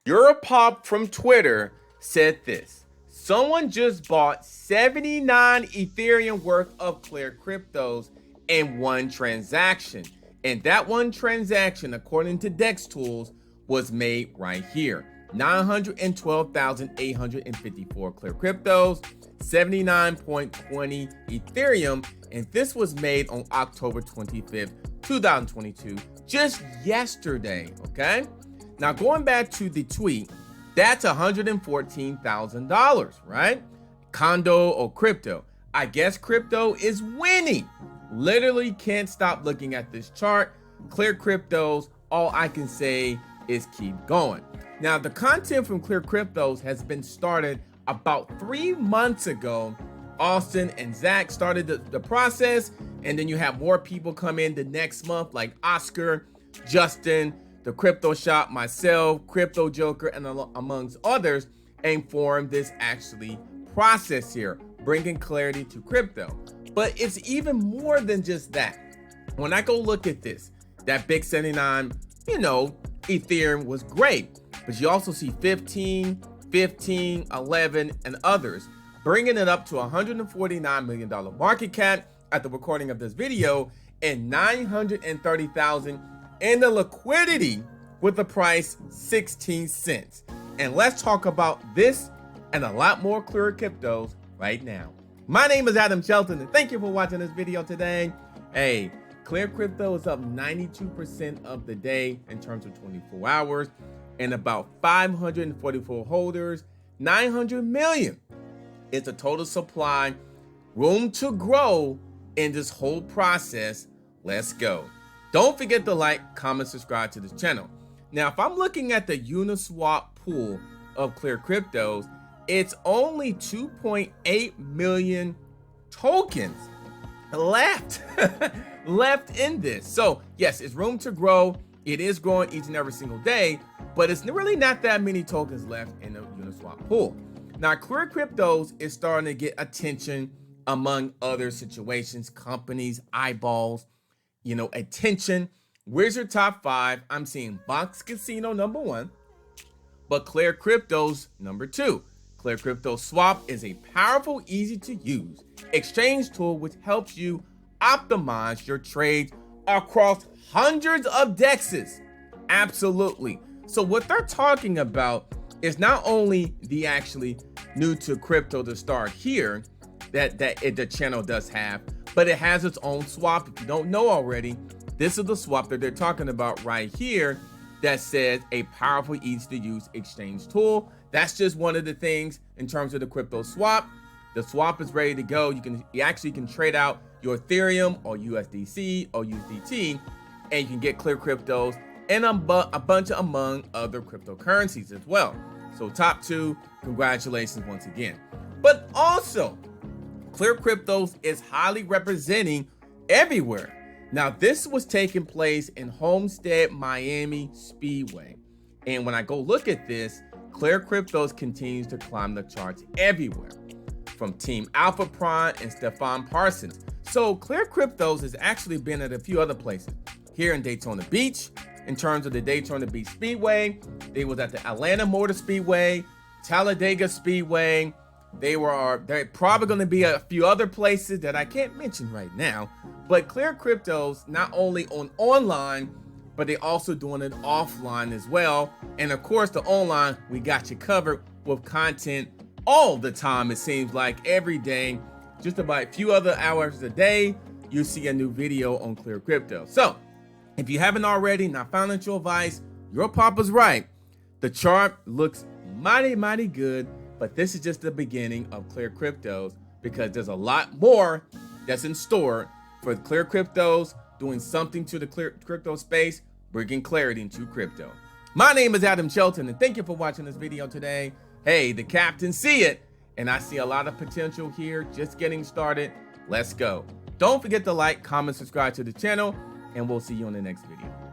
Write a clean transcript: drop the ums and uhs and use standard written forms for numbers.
Europop from Twitter said this. Someone just bought 79 Ethereum worth of CLEARCRYPTOS in one transaction. And that one transaction, according to DEX Tools, was made right here. 912,854 CLEARCRYPTOS, 79.20 Ethereum, and this was made on October 25th, 2022, just yesterday, okay? Now, going back to the tweet, that's $114,000, right? Condo or crypto. I guess crypto is winning. Literally can't stop looking at this chart. CLEARCRYPTOS, all I can say is keep going. Now, the content from CLEARCRYPTOS has been started about 3 months ago. Austin and Zach started the process, and then you have more people come in the next month, like Oscar, Justin, the Crypto Shop, myself, Crypto Joker, and amongst others, and form this actually process here, bringing clarity to crypto. But it's even more than just that. When I go look at this, that big 79, Ethereum was great, but you also see 15, 11, and others, bringing it up to $149 million market cap at the recording of this video, and 930,000 in the liquidity with the price 16 cents. And let's talk about this and a lot more CLEARCRYPTOS right now. My name is Adam Shelton, and thank you for watching this video today. Hey, CLEARCRYPTO is up 92% of the day in terms of 24 hours, and about 544 holders, 900 million. It's a total supply, room to grow in this whole process. Let's go. Don't forget to like, comment, subscribe to this channel. Now, if I'm looking at the Uniswap pool of CLEARCRYPTOS, it's only 2.8 million tokens left left in this. So yes, it's room to grow. It is growing each and every single day, but it's really not that many tokens left in the Uniswap pool. Now, CLEARCRYPTOS is starting to get attention among other situations, companies, eyeballs, attention. Where's your top 5? I'm seeing Box Casino #1, but CLEARCRYPTOS #2. CLEARCRYPTO Swap is a powerful, easy to use exchange tool which helps you optimize your trades across hundreds of DEXs. Absolutely. So what they're talking about is not only the actually new to crypto to start here that the channel does have, but it has its own swap. If you don't know already, this is the swap that they're talking about right here that says a powerful, easy to use exchange tool. That's just one of the things in terms of the crypto swap. The swap is ready to go. You actually can trade out your Ethereum or USDC or USDT, and you can get CLEARCRYPTOS and a bunch among other cryptocurrencies as well. So top 2, congratulations once again. But also, CLEARCRYPTOS is highly representing everywhere. Now, this was taking place in Homestead Miami Speedway. And when I go look at this, CLEARCRYPTOS continues to climb the charts everywhere, from Team Alpha Prime and Stefan Parsons. So CLEARCRYPTOS has actually been at a few other places. Here in Daytona Beach, in terms of the Daytona Beach Speedway, they was at the Atlanta Motor Speedway, Talladega Speedway. They're probably going to be a few other places that I can't mention right now. But CLEARCRYPTOS not only online, but they also doing it offline as well. And of course, the online, we got you covered with content all the time. It seems like every day, just about a few other hours a day, you see a new video on CLEARCRYPTO. So if you haven't already, now financial advice, your papa's right. The chart looks mighty good, but this is just the beginning of CLEARCRYPTOS, because there's a lot more that's in store for CLEARCRYPTOS, doing something to the crypto space, bringing clarity into crypto. My name is Adam Shelton, and thank you for watching this video today. Hey, the captain see it, and I see a lot of potential here, just getting started. Let's go. Don't forget to like, comment, subscribe to the channel, and we'll see you on the next video.